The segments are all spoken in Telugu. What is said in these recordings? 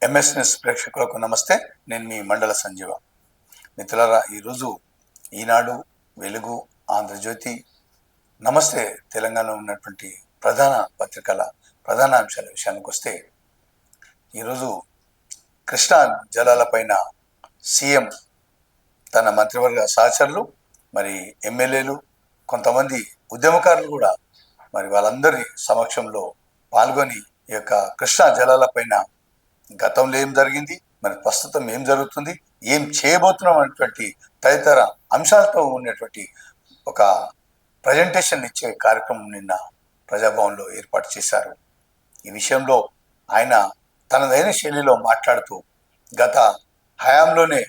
ఎంఎస్ న్యూస్ ప్రేక్షకులకు నమస్తే. నేను మీ మండల సంజీవ. మిత్రులారా, ఈరోజు ఈనాడు, వెలుగు, ఆంధ్రజ్యోతి, నమస్తే తెలంగాణలో ఉన్నటువంటి ప్రధాన పత్రికల ప్రధాన అంశాల విషయానికి వస్తే, ఈరోజు కృష్ణా జలాలపైన సీఎం తన మంత్రివర్గ సహచరులు, మరి ఎమ్మెల్యేలు, కొంతమంది ఉద్యమకారులు కూడా మరి వాళ్ళందరి సమక్షంలో పాల్గొని ఈ యొక్క కృష్ణా జలాలపైన గతంలో ఏం జరిగింది, మరి ప్రస్తుతం ఏం జరుగుతుంది, ఏం చేయబోతున్నాం అనేటువంటి తదితర అంశాలతో ఉన్నటువంటి ఒక ప్రజెంటేషన్ ఇచ్చే కార్యక్రమం నిన్న ప్రజాభవన్లో ఏర్పాటు చేశారు. ఈ విషయంలో ఆయన తనదైన శైలిలో మాట్లాడుతూ, గత హయాంలోనే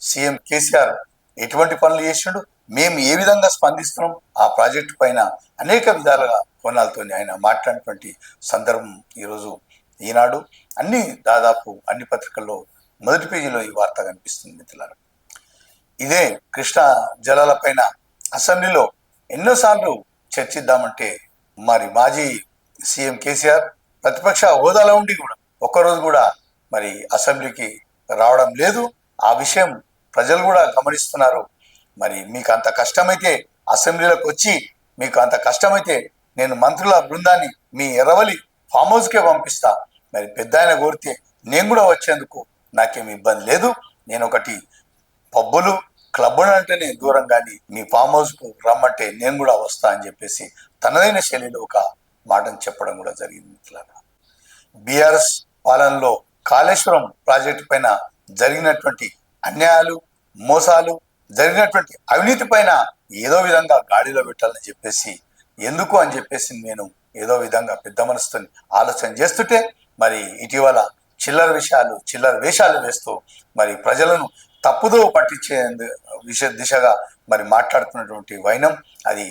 సీఎం కేసీఆర్ ఎటువంటి పనులు చేసిండు, మేము ఏ విధంగా స్పందిస్తున్నాం, ఆ ప్రాజెక్టు పైన అనేక విధాలుగా కోణాలతో ఆయన మాట్లాడినటువంటి సందర్భం ఈరోజు ఈనాడు దాదాపు అన్ని పత్రికల్లో మొదటి పేజీలో ఈ వార్త కనిపిస్తుంది. మిత్రులారా, ఇదే కృష్ణా జలాల పైన అసెంబ్లీలో ఎన్నోసార్లు చర్చిద్దామంటే మరి మాజీ సీఎం కేసీఆర్ ప్రతిపక్ష హోదాలో ఉండి కూడా ఒక్కరోజు కూడా మరి అసెంబ్లీకి రావడం లేదు. ఆ విషయం ప్రజలు కూడా గమనిస్తున్నారు. మరి మీకు అంత కష్టమైతే అసెంబ్లీలోకి వచ్చి, మీకు అంత కష్టమైతే నేను మంత్రుల బృందాన్ని మీ ఎర్రవల్లి ఫామ్ హౌస్కే పంపిస్తా, మరి పెద్ద ఆయన కోరితే నేను కూడా వచ్చేందుకు నాకేమి ఇబ్బంది లేదు, నేను ఒకటి పబ్బులు క్లబ్బులు అంటేనే దూరం, కానీ మీ ఫామ్ హౌస్కు రమ్మంటే నేను కూడా వస్తా అని చెప్పేసి తనదైన శైలిలో ఒక మాటను చెప్పడం కూడా జరిగింది. బీఆర్ఎస్ పాలనలో కాళేశ్వరం ప్రాజెక్టు పైన జరిగినటువంటి అన్యాయాలు, మోసాలు, జరిగినటువంటి అవినీతి పైన ఏదో విధంగా గాడిలో పెట్టాలని చెప్పేసి, ఎందుకు అని చెప్పేసి నేను ఏదో విధంగా పెద్ద మనసుతో ఆలోచన చేస్తుంటే, మరి ఇటీవల చిల్లర వేషాలు వేస్తూ మరి ప్రజలను తప్పుదో పట్టించే దిశగా మరి మాట్లాడుతున్నటువంటి వైనం, అది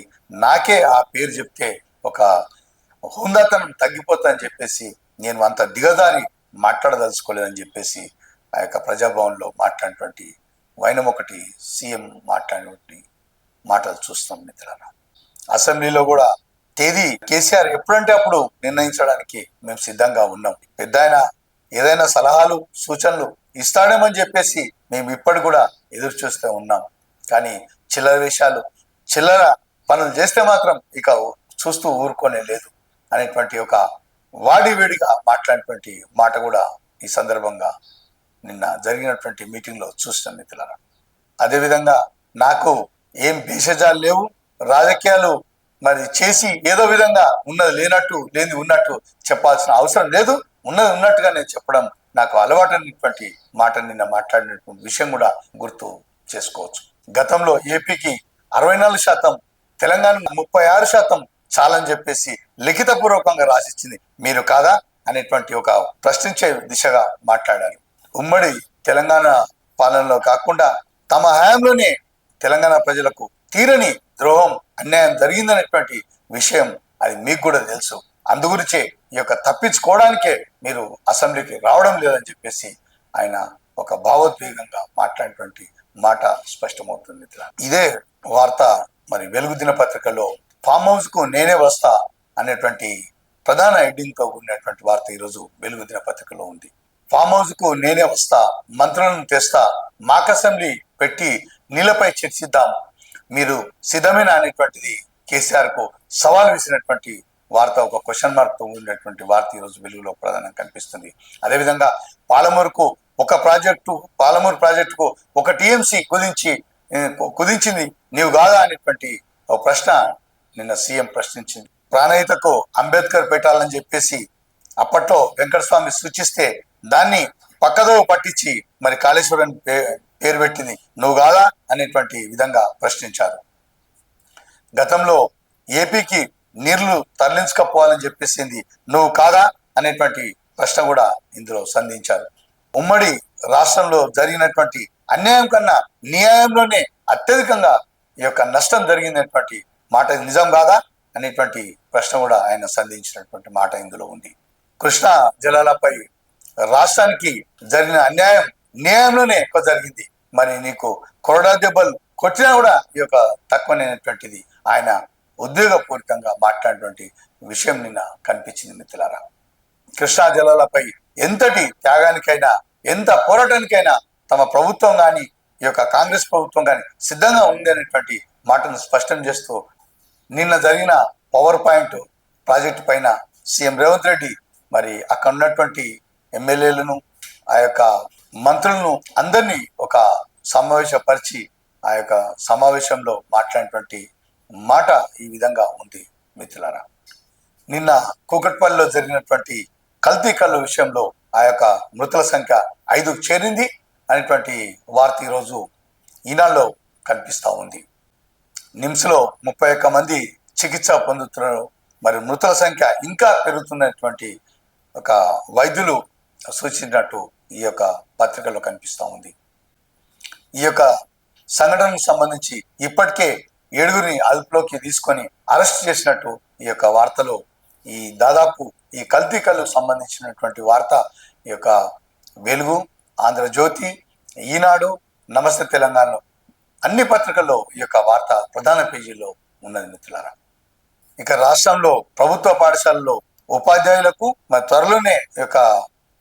నాకే ఆ పేరు చెప్తే ఒక హుందాతనం తగ్గిపోతుందని చెప్పేసి నేను అంత దిగదారి మాట్లాడదలుచుకోలేదని చెప్పేసి ఆ యొక్క ప్రజాభవన్లో మాట్లాడినటువంటి వైనం ఒకటి సీఎం మాట్లాడినటువంటి మాటలు చూస్తాం. మిత్రులారా, అసెంబ్లీలో కూడా తేదీ కేసీఆర్ ఎప్పుడంటే అప్పుడు నిర్ణయించడానికి మేము సిద్ధంగా ఉన్నాం. పెద్ద ఆయన ఏదైనా సలహాలు సూచనలు ఇస్తాడేమని చెప్పేసి మేము ఇప్పటి కూడా ఎదురు చూస్తూ ఉన్నాం. కానీ చిల్లర పనులు చేస్తే మాత్రం ఇక చూస్తూ ఊరుకోనే లేదు అనేటువంటి ఒక వాడివేడిగా మాట్లాడినటువంటి మాట కూడా ఈ సందర్భంగా నిన్న జరిగినటువంటి మీటింగ్లో చూస్తాం. మిత్రులారా, అదేవిధంగా నాకు ఏం భేషజాలు లేవు, రాజకీయాలు మరి చేసి ఏదో విధంగా ఉన్నది లేనట్టు, లేని ఉన్నట్టు చెప్పాల్సిన అవసరం లేదు, ఉన్నది ఉన్నట్టుగా నేను చెప్పడం నాకు అలవాటు అనేటువంటి మాట నిన్న మాట్లాడినటువంటి విషయం కూడా గుర్తు చేసుకోవచ్చు. గతంలో ఏపీకి 64%, తెలంగాణ 36% చాలని చెప్పేసి లిఖితపూర్వకంగా రాసిచ్చింది మీరు కాదా అనేటువంటి ఒక ప్రశ్నించే దిశగా మాట్లాడారు. ఉమ్మడి తెలంగాణ పాలనలో కాకుండా తమ హయాంలోనే తెలంగాణ ప్రజలకు తీరని ద్రోహం, అన్యాయం జరిగిందనేటువంటి విషయం అది మీకు కూడా తెలుసు. అందుగురించే ఈ యొక్క తప్పించుకోవడానికే మీరు అసెంబ్లీకి రావడం లేదని చెప్పేసి ఆయన ఒక భావోద్వేగంగా మాట్లాడినటువంటి మాట స్పష్టమవుతుంది. ఇదే వార్త మరి వెలుగు దినపత్రికలో ఫామ్ హౌస్ కు నేనే వస్తా అనేటువంటి ప్రధాన హెడ్డింగ్ తో ఉన్నటువంటి వార్త ఈరోజు వెలుగు దినపత్రికలో ఉంది. ఫామ్ హౌస్ కు నేనే వస్తా, మంత్రులను తెస్తా, మాక్ అసెంబ్లీ పెట్టి నీళ్లపై చర్చిద్దాం, మీరు సిద్ధమేనా అనేటువంటిది కేసీఆర్ కు సవాల్ విసినటువంటి వార్త, ఒక క్వశ్చన్ మార్క్ తో ఉన్నటువంటి వార్త ఈరోజు వెలుగులో ప్రధానంగా కనిపిస్తుంది. అదేవిధంగా పాలమూరు ప్రాజెక్టుకు ఒక టీఎంసీ కుదించింది నీవు కాదా అనేటువంటి ఒక ప్రశ్న నిన్న సీఎం ప్రశ్నించింది. ప్రాణహితకు అంబేద్కర్ పెట్టాలని చెప్పేసి అప్పట్లో వెంకటస్వామి సూచిస్తే దాన్ని పక్కదో పట్టించి మరి కాళేశ్వరం పేరు పెట్టింది నువ్వు కాదా అనేటువంటి విధంగా ప్రశ్నించారు. గతంలో ఏపీకి నీళ్లు తరలించకపోవాలని చెప్పేసింది నువ్వు కాదా అనేటువంటి ప్రశ్న కూడా ఇందులో సంధించారు. ఉమ్మడి రాష్ట్రంలో జరిగినటువంటి అన్యాయం కన్నా న్యాయంలోనే అత్యధికంగా ఈ యొక్క నష్టం జరిగినటువంటి మాట నిజం కాదా అనేటువంటి ప్రశ్న కూడా ఆయన సంధించినటువంటి మాట ఇందులో ఉంది. కృష్ణా జలాలపై రాష్ట్రానికి జరిగిన అన్యాయం న్యాయంలోనే ఎక్కువ జరిగింది, మరి నీకు కొరడా దెబ్బలు కొట్టినా కూడా ఈ యొక్క తక్కువనేటువంటిది ఆయన ఉద్వేగపూరితంగా మాట్లాడినటువంటి విషయం నిన్న కనిపించింది. మిత్రులారా, కృష్ణా జలాలపై ఎంతటి త్యాగానికైనా ఎంత పోరాటానికైనా తమ ప్రభుత్వం కానీ ఈ యొక్క కాంగ్రెస్ ప్రభుత్వం కానీ సిద్ధంగా ఉంది అనేటువంటి మాటను స్పష్టం చేస్తూ నిన్న జరిగిన పవర్ పాయింట్ ప్రాజెక్టు పైన సీఎం రేవంత్ రెడ్డి మరి అక్కడ ఉన్నటువంటి ఎమ్మెల్యేలను ఆ యొక్క మంత్రులను అందరినీ ఒక సమావేశపరిచి ఆ యొక్క సమావేశంలో మాట్లాడినటువంటి మాట ఈ విధంగా ఉంది మిత్రులారా. నిన్న కూకట్పల్లిలో జరిగినటువంటి కల్తీ కళ్ళు విషయంలో ఆ యొక్క మృతుల సంఖ్య 5కు చేరింది అనేటువంటి వార్త ఈరోజు ఈనాడులో కనిపిస్తూ ఉంది. నిమ్స్లో 31 మంది చికిత్స పొందుతున్నారు. మరి మృతుల సంఖ్య ఇంకా పెరుగుతున్నటువంటి ఒక వైద్యులు సూచించినట్టు ఈ యొక్క పత్రికల్లో కనిపిస్తూ ఉంది. ఈ యొక్క సంఘటనకు సంబంధించి ఇప్పటికే 7గురిని అదుపులోకి తీసుకొని అరెస్ట్ చేసినట్టు ఈ యొక్క వార్తలో ఈ దాదాపు ఈ కల్తీ కళ్ళకు సంబంధించినటువంటి వార్త ఈ యొక్క వెలుగు, ఆంధ్రజ్యోతి, ఈనాడు, నమస్తే తెలంగాణలో అన్ని పత్రికల్లో ఈ యొక్క వార్త ప్రధాన పేజీలో ఉన్నది మిత్రులారా. ఇక రాష్ట్రంలో ప్రభుత్వ పాఠశాలలో ఉపాధ్యాయులకు మరి త్వరలోనే ఈ యొక్క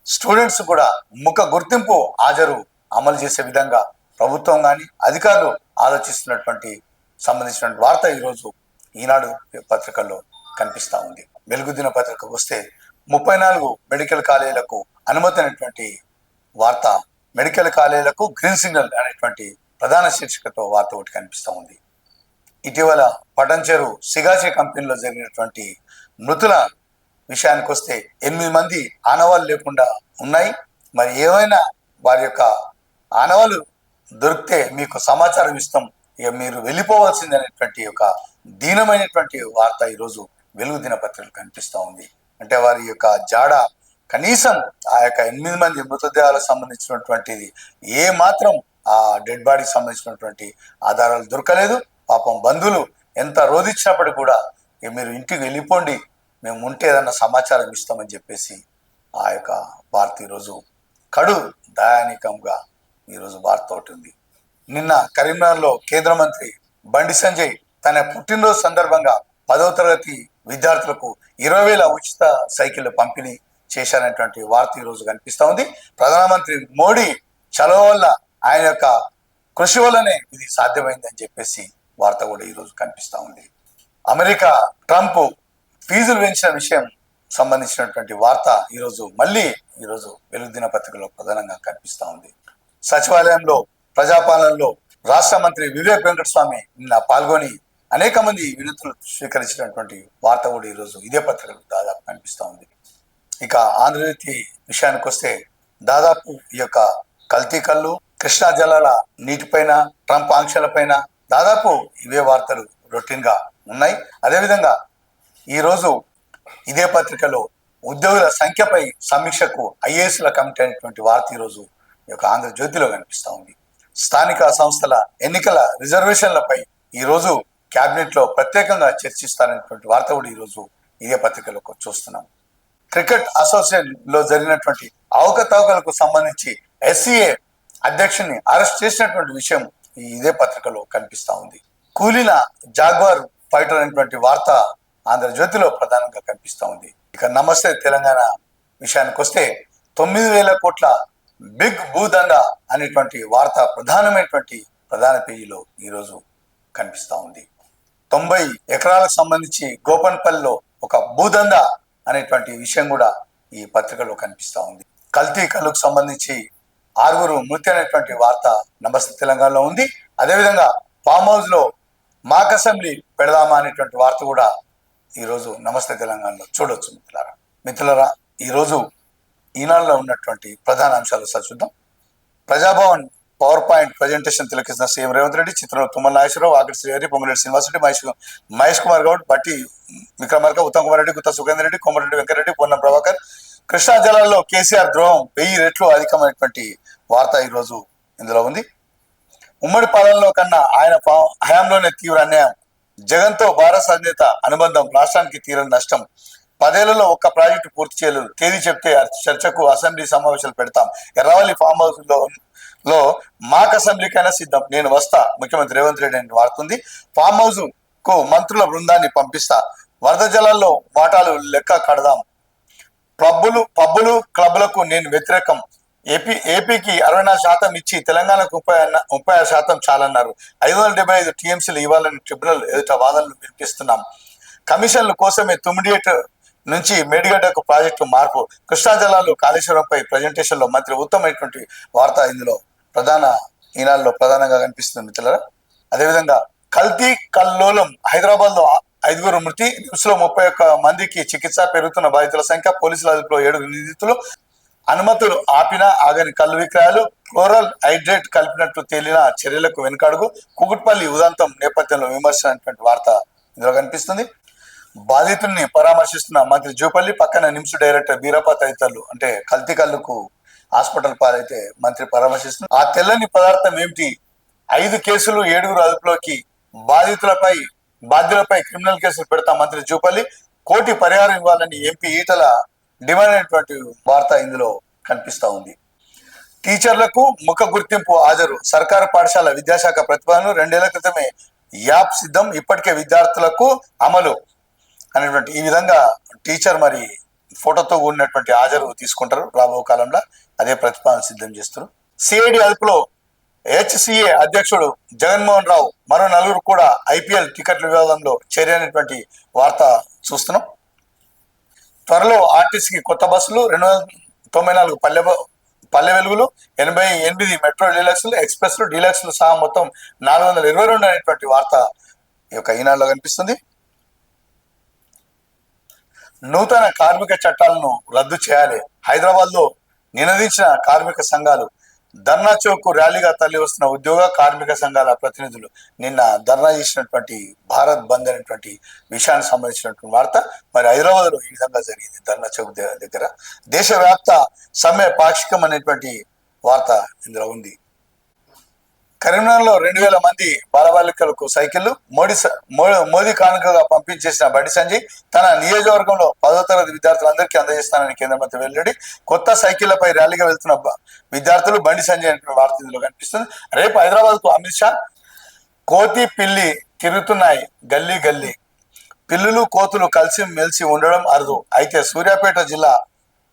స్టూడెంట్స్ కూడా ముఖ గుర్తింపు హాజరు అమలు చేసే విధంగా ప్రభుత్వం కానీ అధికారులు ఆలోచిస్తున్నటువంటి సంబంధించిన వార్త ఈరోజు ఈనాడు పత్రికల్లో కనిపిస్తూ ఉంది. వెలుగు దిన పత్రికకు వస్తే 34 మెడికల్ కాలేజీలకు అనుమతి అనేటువంటి వార్త, మెడికల్ కాలేజీలకు గ్రీన్ సిగ్నల్ అనేటువంటి ప్రధాన శీర్షికతో వార్త ఒకటి కనిపిస్తూ ఉంది. ఇటీవల పటంచెరు సిగాచి కంపెనీలో జరిగినటువంటి మృతుల విషయానికి వస్తే 8 మంది ఆనవాళ్ళు లేకుండా ఉన్నాయి. మరి ఏమైనా వారి యొక్క ఆనవాళ్ళు దొరికితే మీకు సమాచారం ఇస్తాం, ఇక మీరు వెళ్ళిపోవాల్సింది అనేటువంటి ఒక దీనమైనటువంటి వార్త ఈరోజు వెలుగు దినపత్రికలు కనిపిస్తూ ఉంది. అంటే వారి యొక్క జాడ కనీసం ఆ యొక్క 8 మంది మృతదేహాలకు సంబంధించినటువంటిది ఏ మాత్రం ఆ డెడ్ బాడీకి సంబంధించినటువంటి ఆధారాలు దొరకలేదు. పాపం బంధువులు ఎంత రోధించినప్పటికీ కూడా మీరు ఇంటికి వెళ్ళిపోండి, మేము ఉంటే ఏదన్నా సమాచారం ఇస్తామని చెప్పేసి ఆ యొక్క వార్త ఈరోజు కడు దయానీకంగా ఈరోజు వార్త ఒకటి ఉంది. నిన్న కరీంనగర్లో కేంద్ర మంత్రి బండి సంజయ్ తన పుట్టినరోజు సందర్భంగా 10వ తరగతి విద్యార్థులకు 20,000 ఉచిత సైకిళ్లు పంపిణీ చేశారనేటువంటి వార్త ఈరోజు కనిపిస్తూ ఉంది. ప్రధానమంత్రి మోడీ చలవ వల్ల, ఆయన యొక్క కృషి వల్లనే ఇది సాధ్యమైందని చెప్పేసి వార్త కూడా ఈరోజు కనిపిస్తూ ఉంది. అమెరికా ట్రంప్ ఫీజులు పెంచిన విషయం సంబంధించినటువంటి వార్త ఈరోజు వెలుగు దినపత్రికలో ప్రధానంగా కనిపిస్తూ ఉంది. సచివాలయంలో ప్రజాపాలనలో రాష్ట్ర మంత్రి వివేక్ వెంకటస్వామి నిన్న పాల్గొని అనేక మంది వినతులు స్వీకరించినటువంటి వార్త కూడా ఈరోజు ఇదే పత్రికలో దాదాపు కనిపిస్తూ ఉంది. ఇక ఆంధ్రజ్యోతి విషయానికి వస్తే దాదాపు ఈ యొక్క కల్తీ కళ్ళు, కృష్ణా జలాల నీటిపైన, ట్రంప్ ఆంక్షలపైన దాదాపు ఇవే వార్తలు రొటీన్ గా ఉన్నాయి. అదేవిధంగా ఈరోజు ఇదే పత్రికలో ఉద్యోగుల సంఖ్యపై సమీక్షకు ఐఏఎస్ల కమిటీ అనేటువంటి వార్త ఈరోజు ఈ యొక్క ఆంధ్రజ్యోతిలో కనిపిస్తూ ఉంది. స్థానిక సంస్థల ఎన్నికల రిజర్వేషన్లపై ఈరోజు క్యాబినెట్ లో ప్రత్యేకంగా చర్చిస్తారనేటువంటి వార్త కూడా ఈరోజు ఇదే పత్రికలో చూస్తున్నాం. క్రికెట్ అసోసియేషన్ లో జరిగినటువంటి అవకతవకలకు సంబంధించి ఎస్సీఏ అధ్యక్షుని అరెస్ట్ చేసినటువంటి విషయం ఇదే పత్రికలో కనిపిస్తూ ఉంది. కూలిన జాగ్వార్ ఫైటర్ అనేటువంటి వార్త ఆంధ్రజ్యోతిలో ప్రధానంగా కనిపిస్తూ ఉంది. ఇక నమస్తే తెలంగాణ విషయానికి వస్తే 9,000 కోట్ల బిగ్ భూదందా అనేటువంటి వార్త ప్రధానమైనటువంటి ప్రధాన పేజీలో ఈరోజు కనిపిస్తూ ఉంది. 90 ఎకరాలకు సంబంధించి గోపన్పల్లిలో ఒక భూదందా అనేటువంటి విషయం కూడా ఈ పత్రికలో కనిపిస్తూ ఉంది. కల్తీ కళ్ళకు సంబంధించి 6 మృతి అనేటువంటి వార్త నమస్తే తెలంగాణలో ఉంది. అదేవిధంగా ఫామ్ హౌస్ లో మాక్ అసెంబ్లీ పెడదామా అనేటువంటి వార్త కూడా ఈరోజు నమస్తే తెలంగాణలో చూడొచ్చు మిత్రులారా. ఈరోజు ఈనాడులో ఉన్నటువంటి ప్రధాన అంశాలు చూద్దాం. ప్రజాభవన్ పవర్ పాయింట్ ప్రజెంటేషన్ తిలకిస్తున్న సీఎం రేవంత్ రెడ్డి, చిత్రంలో తుమ్మల నాగేశ్వరరావు, ఆగటి శ్రీహరి, పొంగులేటి శ్రీనివాసరెడ్డి, మహేష్ కుమార్ గౌడ్, బట్టి విక్రమార్క, ఉత్తమ్ కుమార్ రెడ్డి, గుత్తా సుఖేందర్ రెడ్డి, కోమరెడ్డి వెంకటరెడ్డి, పొన్నం ప్రభాకర్. కృష్ణా జలాల్లో కేసీఆర్ ద్రోహం 1000 రెట్లు అధికమైనటువంటి వార్త ఈరోజు ఇందులో ఉంది. ఉమ్మడి పాలనలో కన్నా ఆయన హయాంలోనే తీవ్ర అన్యాయం, జగన్తో భారత అధినేత అనుబంధం రాష్ట్రానికి తీరని నష్టం, 10 ఏళ్లలో ఒక్క ప్రాజెక్టు పూర్తి చేయలేదు, తేదీ చెప్తే చర్చకు అసెంబ్లీ సమావేశాలు పెడతాం, ఎర్రవల్లి ఫామ్ హౌస్ లో మాక్ అసెంబ్లీకైనా సిద్ధం, నేను వస్తా, ముఖ్యమంత్రి రేవంత్ రెడ్డి అని వాడుతుంది. ఫామ్ హౌస్ కు మంత్రుల బృందాన్ని పంపిస్తా, వరద జలాల్లో వాటాలు లెక్క కడదాం, పబ్బులు క్లబ్లకు నేను వ్యతిరేకం. ఏపీకి 64% ఇచ్చి తెలంగాణకు 36% చాలన్నారు. 575 టీఎంసీలు ఇవ్వాలని ట్రిబ్యునల్ ఎదుట వాదనలు వినిపిస్తున్నాం. కమిషన్ల కోసమే తుమ్మిడియేట్ నుంచి మేడిగడ్డకు ప్రాజెక్టు మార్పు. కృష్ణా జలాలు కాళేశ్వరంపై ప్రజెంటేషన్ లో మంత్రి ఉత్తమైనటువంటి వార్త ఇందులో ఈనాడులో ప్రధానంగా కనిపిస్తుంది మిత్రులారా. అదేవిధంగా కల్తీ కల్లోలం హైదరాబాద్ లో 5 మృతి, నిమ్స్ లో 31 మందికి చికిత్స, పెరుగుతున్న బాధితుల సంఖ్య, పోలీసుల అదుపులో 7 నిందితులు, అనుమతులు ఆపిన ఆగని కళ్ళు విక్రయాలు, క్లోరల్ హైడ్రేట్ కలిపినట్టు తేలిన చర్యలకు వెనుకడుగు, కుకుట్పల్లి ఉదంతం నేపథ్యంలో విమర్శ అనేటువంటి వార్త ఇందులో కనిపిస్తుంది. బాధితుల్ని పరామర్శిస్తున్న మంత్రి జూపల్లి, పక్కన నిమ్స్ డైరెక్టర్ బీరప్ప తదితరులు. అంటే కల్తీ కళ్ళుకు హాస్పిటల్ పాలైతే మంత్రి పరామర్శిస్తున్నారు. ఆ తెల్లని పదార్థం ఏమిటి? 5 కేసులు, 7 అదుపులోకి, బాధ్యులపై క్రిమినల్ కేసులు పెడతా మంత్రి జూపల్లి, కోటి పరిహారం ఇవ్వాలని ఎంపీ ఈటల డిమాండ్ అయినటువంటి వార్త ఇందులో కనిపిస్తా ఉంది. టీచర్లకు ముఖ గుర్తింపు హాజరు, సర్కారు పాఠశాల విద్యాశాఖ ప్రతిపాదనలు 2 ఏళ్ల క్రితమే యాప్ సిద్ధం, ఇప్పటికే విద్యార్థులకు అమలు అనేటువంటి ఈ విధంగా టీచర్ మరి ఫోటోతో కూడినటువంటి హాజరు తీసుకుంటారు. రాబో కాలంలో అదే ప్రతిపాదన సిద్ధం చేస్తారు. సిఐడి అదుపులో హెచ్సిఏ అధ్యక్షుడు జగన్మోహన్ రావు, మరో 4 కూడా ఐపీఎల్ టికెట్ల వివాదంలో చేరినటువంటి వార్త చూస్తున్నాం. త్వరలో ఆర్టీసీకి కొత్త బస్సులు, 294 పల్లె వెలుగులు, 88 మెట్రో డీలక్స్లు, ఎక్స్ప్రెస్లు, డీలక్స్లు సహా మొత్తం 422 అనేటువంటి వార్త ఈ యొక్క ఈనాడులో కనిపిస్తుంది. నూతన కార్మిక చట్టాలను రద్దు చేయాలి, హైదరాబాద్ లో నినదించిన కార్మిక సంఘాలు. ధర్నా చౌక్ ర్యాలీగా తరలి వస్తున్న ఉద్యోగ కార్మిక సంఘాల ప్రతినిధులు నిన్న ధర్నా చేసినటువంటి భారత్ బంద్ అనేటువంటి విషయానికి సంబంధించినటువంటి వార్త మరి హైదరాబాద్ లో ఈ విధంగా జరిగింది. ధర్నా చౌక్ దగ్గర దేశవ్యాప్త సమ్మె పాక్షికం అనేటువంటి వార్త ఇందులో ఉంది. కరీంనగర్లో 2000 మంది బాలబాలికలకు సైకిళ్లు, మోదీ కానుకగా పంపించేసిన బండి సంజయ్ తన నియోజకవర్గంలో 10వ తరగతి విద్యార్థులందరికీ అందజేస్తానని కేంద్ర మంత్రి వెల్లడి. కొత్త సైకిళ్లపై ర్యాలీగా వెళ్తున్న విద్యార్థులు బండి సంజయ్ అనే వార్త ఇందులో కనిపిస్తుంది. రేపు హైదరాబాద్ కు అమిత్ షా. కోతి పిల్లి తిరుగుతున్నాయి గల్లీ గల్లీ, పిల్లులు కోతులు కలిసి మెలిసి ఉండడం అరుదు. అయితే సూర్యాపేట జిల్లా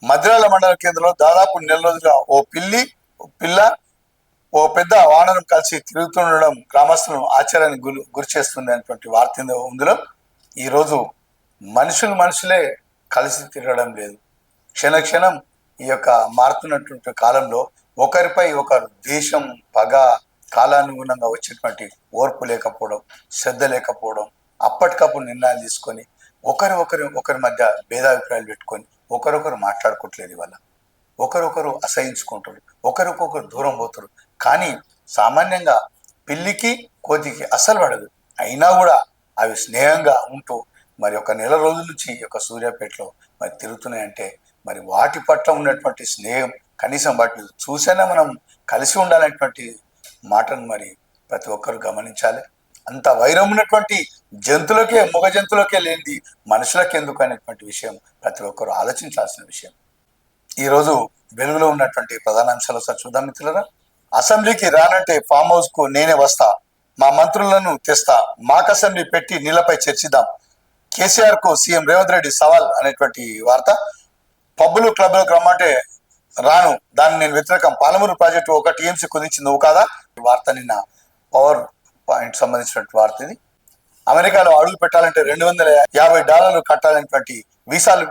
మద్రాల మండల కేంద్రంలో దాదాపు 1 నెల రోజులుగా ఓ పెద్ద వాహనం కలిసి తిరుగుతుండడం గ్రామస్తులను ఆశ్చర్యానికి గురి చేస్తుంది అనేటువంటి వార్త ఇందులో. ఈరోజు మనుషులే కలిసి తిరగడం లేదు. క్షణం ఈ యొక్క మారుతున్నటువంటి కాలంలో ఒకరిపై ఒకరు ద్వేషం, పగ, కాలానుగుణంగా వచ్చేటువంటి ఓర్పు లేకపోవడం, శ్రద్ధ లేకపోవడం, అప్పటికప్పుడు నిర్ణయాలు తీసుకొని ఒకరి మధ్య భేదాభిప్రాయాలు పెట్టుకొని ఒకరొకరు మాట్లాడుకోవట్లేదు. ఇవాళ ఒకరొకరు అసహించుకుంటారు, ఒకరికొకరు దూరం పోతారు. కానీ సామాన్యంగా పిల్లికి కోతికి అస్సలు పడదు. అయినా కూడా అవి స్నేహంగా ఉంటూ మరి 1 నెల రోజుల నుంచి ఈ యొక్క సూర్యాపేటలో మరి తిరుగుతున్నాయంటే మరి వాటి పట్ల ఉన్నటువంటి స్నేహం, కనీసం వాటిని చూసైనా మనం కలిసి ఉండాలనేటువంటి మాటను మరి ప్రతి ఒక్కరు గమనించాలి. అంత వైరం ఉన్నటువంటి జంతువులకే, మగ జంతువులకే లేనిది మనుషులకి ఎందుకు అనేటువంటి విషయం ప్రతి ఒక్కరు ఆలోచించాల్సిన విషయం. ఈరోజు వెలుగులో ఉన్నటువంటి ప్రధాన అంశాలు ఒకసారి చూద్దాం మిత్రులారా. అసెంబ్లీకి రానంటే ఫామ్ హౌస్ కు నేనే వస్తా, మా మంత్రులను తెస్తా, మాక్ అసెంబ్లీ పెట్టి నీళ్లపై చర్చిద్దాం, కేసీఆర్ కు సీఎం రేవంత్ రెడ్డి సవాల్ అనేటువంటి వార్త. పబ్బులు క్లబ్లకు రమ్మంటే రాను, దాన్ని నేను వ్యతిరేకం, పాలమూరు ప్రాజెక్టు 1 టీఎంసీ కుదించింది నువ్వు కాదా? ఈ వార్త నిన్న పవర్ పాయింట్ సంబంధించినటువంటి వార్త ఇది. అమెరికాలో అడుగు పెట్టాలంటే $250 కట్టాలనేటువంటి వీసాలు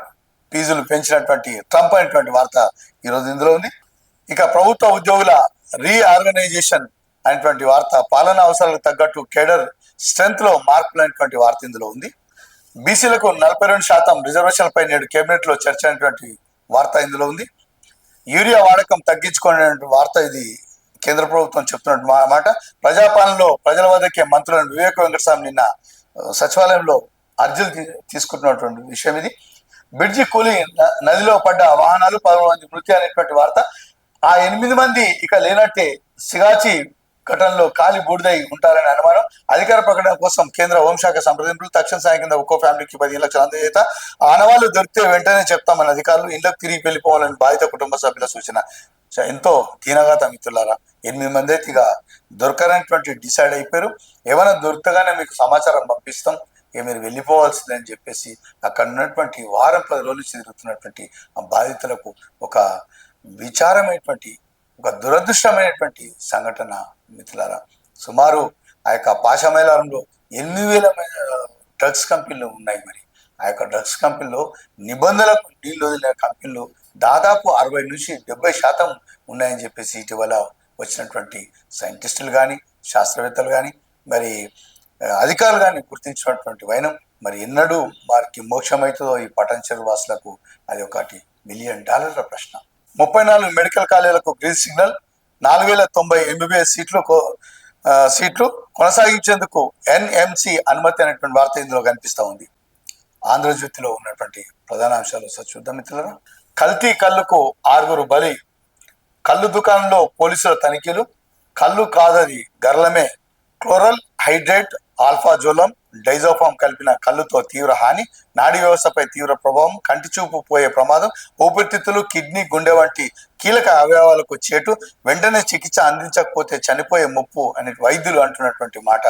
ఫీజులు పెంచినటువంటి ట్రంప్ అనేటువంటి వార్త ఈరోజు ఇందులో ఉంది. ఇక ప్రభుత్వ ఉద్యోగుల రీఆర్గనైజేషన్ అనేటువంటి వార్త, పాలనా అవసరాలకు తగ్గట్టు కేడర్ స్ట్రెంత్ లో మార్పులు అనేటువంటి వార్త ఇందులో ఉంది. బీసీలకు 42% రిజర్వేషన్లపై నేడు కేబినెట్ లో చర్చ అనేటువంటి వార్త ఇందులో ఉంది. యూరియా వాడకం తగ్గించుకునేటువంటి వార్త ఇది కేంద్ర ప్రభుత్వం చెప్తున్నట్టు మాట. ప్రజాపాలనలో ప్రజల వద్దకే మంత్రులను వివేక వెంకటస్వామి నిన్న సచివాలయంలో అర్జీలు తీసుకుంటున్నటువంటి విషయం ఇది. బ్రిడ్జి కూలి నదిలో పడ్డ వాహనాలు 11 మంది మృతి అనేటువంటి వార్త. ఆ 8 మంది ఇక లేనట్టే, సిగాచి ఘటనలో కాలి బూడిదై ఉంటారని అనుమానం. అధికార ప్రకటన కోసం కేంద్ర హోంశాఖ సంప్రదింపులు, తక్షణ సాయం కింద ఒక్కో ఫ్యామిలీకి 15 లక్షల అందజేత, ఆనవాళ్లు దొరికితే వెంటనే చెప్తామని అధికారులు, ఇళ్లకు తిరిగి వెళ్ళిపోవాలని బాధిత కుటుంబ సభ్యుల సూచన. ఎంతో దీనగాత మిత్రులారా. 8 మంది అయితే ఇక దొరకనటువంటి డిసైడ్ అయిపోయారు. ఏమైనా దొరకగానే మీకు సమాచారం పంపిస్తాం, మీరు వెళ్ళిపోవాల్సిందని చెప్పేసి అక్కడ ఉన్నటువంటి వారం 10 రోజులు నుంచి తిరుగుతున్నటువంటి ఆ బాధితులకు ఒక విచారమైనటువంటి ఒక దురదృష్టమైనటువంటి సంఘటన మిత్రులారా. సుమారు ఆ యొక్క పాషామైలారంలో 8,000 డ్రగ్స్ కంపెనీలు ఉన్నాయి. మరి ఆ యొక్క డ్రగ్స్ కంపెనీలో నిబంధనలకు నీళ్ళు వదిలిన కంపెనీలు దాదాపు 60-70% ఉన్నాయని చెప్పేసి ఇటీవల వచ్చినటువంటి సైంటిస్టులు కానీ శాస్త్రవేత్తలు కానీ మరి అధికారులు కానీ గుర్తించినటువంటి వైనం మరి ఎన్నడూ వారికి మోక్షమవుతుందో ఈ పటాన్చెరు వాసులకు అది $1 మిలియన్ ప్రశ్న. 34 మెడికల్ కాలేజీలకు గ్రీన్ సిగ్నల్, 4,090 MBBS సీట్లు కొనసాగించేందుకు NMC అనుమతి అనేటువంటి వార్త ఇందులో కనిపిస్తూ ఉంది. ఆంధ్రజ్యోతిలో ఉన్నటువంటి ప్రధాన అంశాలు చూద్దాం మిత్రులారా. కల్తీ కళ్ళుకు 6 బలి, కళ్ళు దుకాణంలో పోలీసుల తనిఖీలు. కళ్ళు కాదది గర్లమే, క్లోరల్ హైడ్రేట్, ఆల్ఫాజోలం, డైజోఫామ్ కలిపిన కళ్ళుతో తీవ్ర హాని, నాడీ వ్యవస్థపై తీవ్ర ప్రభావం, కంటి చూపు పోయే ప్రమాదం, ఊపిరితిత్తులు, కిడ్నీ, గుండె వంటి కీలక అవయవాలకు చేటు, వెంటనే చికిత్స అందించకపోతే చనిపోయే ముప్పు అనే వైద్యులు అంటున్నటువంటి మాట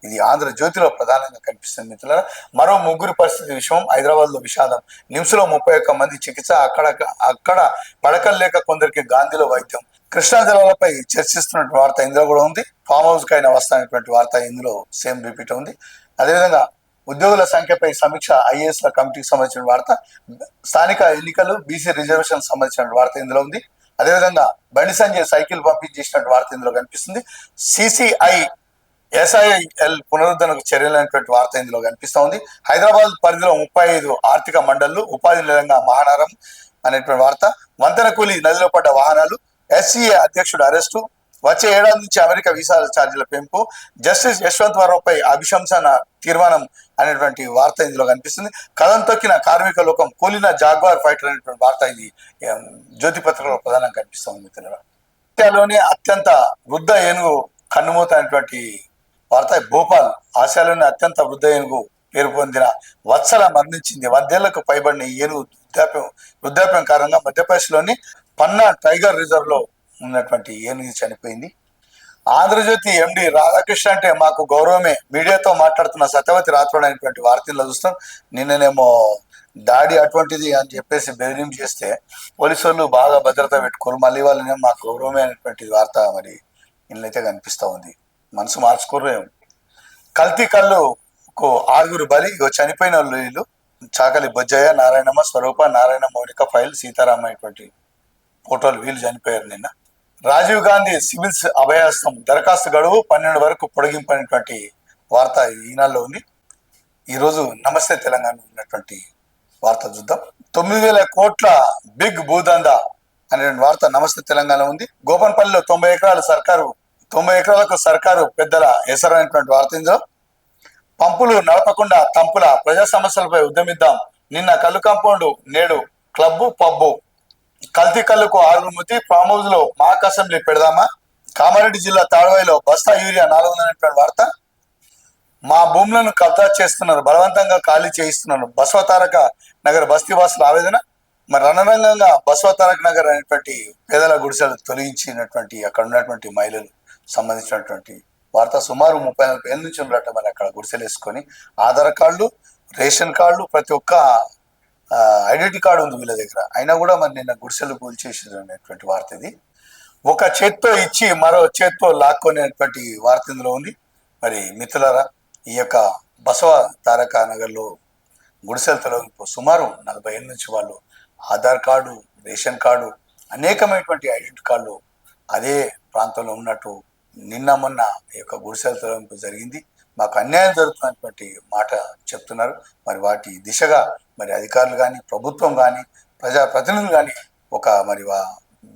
ఇది ఆంధ్రజ్యోతిలో ప్రధానంగా కనిపిస్తుంది మిత్రులారా. మరో 3 పరిస్థితి విషయం, హైదరాబాద్లో విషాదం, నిమ్స్లో 31 మంది చికిత్స, అక్కడ పడకలు లేక కొందరికి గాంధీలో వైద్యం. కృష్ణా జలాలపై చర్చిస్తున్న వార్త ఇందులో కూడా ఉంది. ఫామ్ హౌస్ కి అయినా వస్తున్నటువంటి వార్త ఇందులో సేమ్ రిపీట్ ఉంది. అదేవిధంగా ఉద్యోగుల సంఖ్యపై సమీక్ష, IAS కమిటీకి సంబంధించిన వార్త, స్థానిక ఎన్నికలు, బీసీ రిజర్వేషన్ సంబంధించిన వార్త ఇందులో ఉంది. అదేవిధంగా బండి సంజయ్ సైకిల్ పంపించేసినటువంటి వార్త ఇందులో కనిపిస్తుంది. CCI SIL పునరుద్ధరణకు చర్యలైనటువంటి వార్త ఇందులో కనిపిస్తూ ఉంది. హైదరాబాద్ పరిధిలో 35 ఆర్థిక మండళ్లు, ఉపాధి నిలయంగా మహానగరం అనేటువంటి వార్త. వంతెన కూలి నదిలో పడ్డ వాహనాలు, SCA అధ్యక్షుడు అరెస్టు, వచ్చే ఏడాది నుంచి అమెరికా వీసాల ఛార్జీల పెంపు, జస్టిస్ యశ్వంత్ వరవపై అభిశంసన తీర్మానం అనేటువంటి వార్త ఇందులో కనిపిస్తుంది. కథం తొక్కిన కార్మిక లోకం, కూలిన జాగ్వార్ ఫైటర్ అనేటువంటి వార్త ఇది జ్యోతి పత్రికలో ప్రధానంగా కనిపిస్తుంది మిత్రులారా. ఆసియాలోనే అత్యంత వృద్ధ ఏనుగు కన్నుమూత అనేటువంటి వార్త. భోపాల్, ఆసియాలోనే అత్యంత వృద్ధ ఏనుగు పేరు పొందిన వత్సల మరణించింది. 100 ఏళ్లకు పైబడిన ఈ ఏనుగు వృద్ధాప్యం కారణంగా మధ్యప్రదేశ్లోని పన్నా టైగర్ రిజర్వ్ లో ఉన్నటువంటి ఏనుగు చనిపోయింది. ఆంధ్రజ్యోతి MD రాధాకృష్ణ అంటే మాకు గౌరవమే, మీడియాతో మాట్లాడుతున్న సత్యవతి రాథోడ్ అనేటువంటి వార్తల్లో చూస్తాం. నిన్ననేమో దాడి అటువంటిది అని చెప్పేసి బెదిరింపు చేస్తే పోలీసు వాళ్ళు బాగా భద్రత పెట్టుకోరు, మళ్ళీ వాళ్ళనేమో మాకు గౌరవమే అనేటువంటి వార్త మరి ఇన్నైతే కనిపిస్తూ ఉంది. మనసు మార్చుకోరు. కల్తీ కళ్ళుకు 6 బలి, చనిపోయిన వీళ్ళు చాకలి బొజ్జయ్య, నారాయణమ్మ, స్వరూప, నారాయణ, మౌనిక, ఫైల్, సీతారామ అనేటువంటి ఫోటోలు వీళ్ళు చనిపోయారు నిన్న. రాజీవ్ గాంధీ సివిల్స్ అభయాస్తం దరఖాస్తు గడువు 12 వరకు పొడిగింపనేటువంటి వార్త ఈనాడులో ఉంది. ఈరోజు నమస్తే తెలంగాణ ఉన్నటువంటి వార్త చూద్దాం. 9,000 కోట్ల బిగ్ భూదందా అనేటువంటి వార్త నమస్తే తెలంగాణ ఉంది. గోపన్పల్లిలో 90 ఎకరాలకు సర్కారు పెద్దల ఎసరు అనేటువంటి వార్త ఇందులో. పంపులు నడపకుండా తంపుల, ప్రజా సమస్యలపై ఉద్యమిద్దాం, నిన్న కళ్ళు కాంపౌండ్, నేడు క్లబ్బు పబ్బు. కల్తీ కళ్ళుకు 6 ముద్ది, ఫామ్ హౌస్ లో మాక్ అసెంబ్లీ పెడదామా. కామారెడ్డి జిల్లా తాడవాయిలో బస్తా యూరియా 400 వార్త. మా భూములను కబ్జా చేస్తున్నారు, బలవంతంగా ఖాళీ చేయిస్తున్నారు, బసవతారక నగర్ బస్తీ వాసుల ఆవేదన. మరి రణరంగంగా బసవతారక నగర్ అనేటువంటి పేదల గుడిసెలు తొలగించినటువంటి అక్కడ ఉన్నటువంటి మహిళలు సంబంధించినటువంటి వార్త. సుమారు 34 ఏళ్ళ నుంచి ఉన్నట్టు మరి అక్కడ గుడిసెలు వేసుకొని ఆధార్ కార్డులు, రేషన్ కార్డులు, ప్రతి ఒక్క ఐడెంటిటీ కార్డు ఉంది వీళ్ళ దగ్గర, అయినా కూడా మరి నిన్న గుడిసెలు కూల్చేసారు అనేటువంటి వార్త ఇది. ఒక చేత్తో ఇచ్చి మరో చేత్తో లాక్కునేటువంటి వార్త ఇందులో ఉంది. మరి మిత్రులారా, ఈ యొక్క బసవ తారక నగర్లో గుడిసెలు తొలగింపు సుమారు 40 ఏళ్ళ నుంచి వాళ్ళు ఆధార్ కార్డు, రేషన్ కార్డు, అనేకమైనటువంటి ఐడెంటిటీ కార్డులు అదే ప్రాంతంలో ఉన్నట్టు నిన్న మొన్న ఈ యొక్క గుడిసెల తొలగింపు జరిగింది. మాకు అన్యాయం జరుగుతున్నటువంటి మాట చెప్తున్నారు. మరి వాటి దిశగా మరి అధికారులు కానీ, ప్రభుత్వం కానీ, ప్రజాప్రతినిధులు కానీ ఒక మరి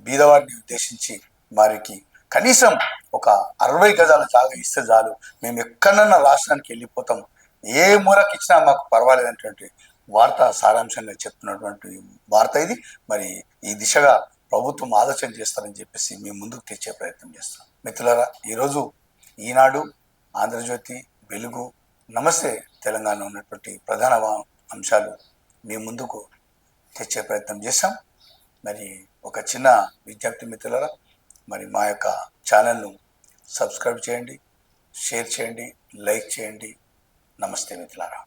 బీదవారిని ఉద్దేశించి వారికి కనీసం ఒక 60 గజాల జాగా ఇస్తే చాలు, మేము ఎక్కడన్నా రాష్ట్రానికి వెళ్ళిపోతాం, ఏ మూలకి ఇచ్చినా మాకు పర్వాలేదనేటువంటి వార్త సారాంశంగా చెప్తున్నటువంటి వార్త ఇది. మరి ఈ దిశగా ప్రభుత్వం ఆలోచన చేస్తారని చెప్పేసి మేము ముందుకు తెచ్చే ప్రయత్నం చేస్తాం. మిత్రులారా, ఈరోజు ఈనాడు, ఆంధ్రజ్యోతి, వెలుగు, నమస్తే తెలంగాణ ఉన్నటువంటి ప్రధాన అంశాలు మీ ముందుకు తెచ్చే ప్రయత్నం చేస్తాం. మరి ఒక చిన్న విజ్ఞప్తి మిత్రులారా, మరి మా యొక్క ఛానల్ను సబ్స్క్రైబ్ చేయండి, షేర్ చేయండి, లైక్ చేయండి. నమస్తే మిత్రులారా.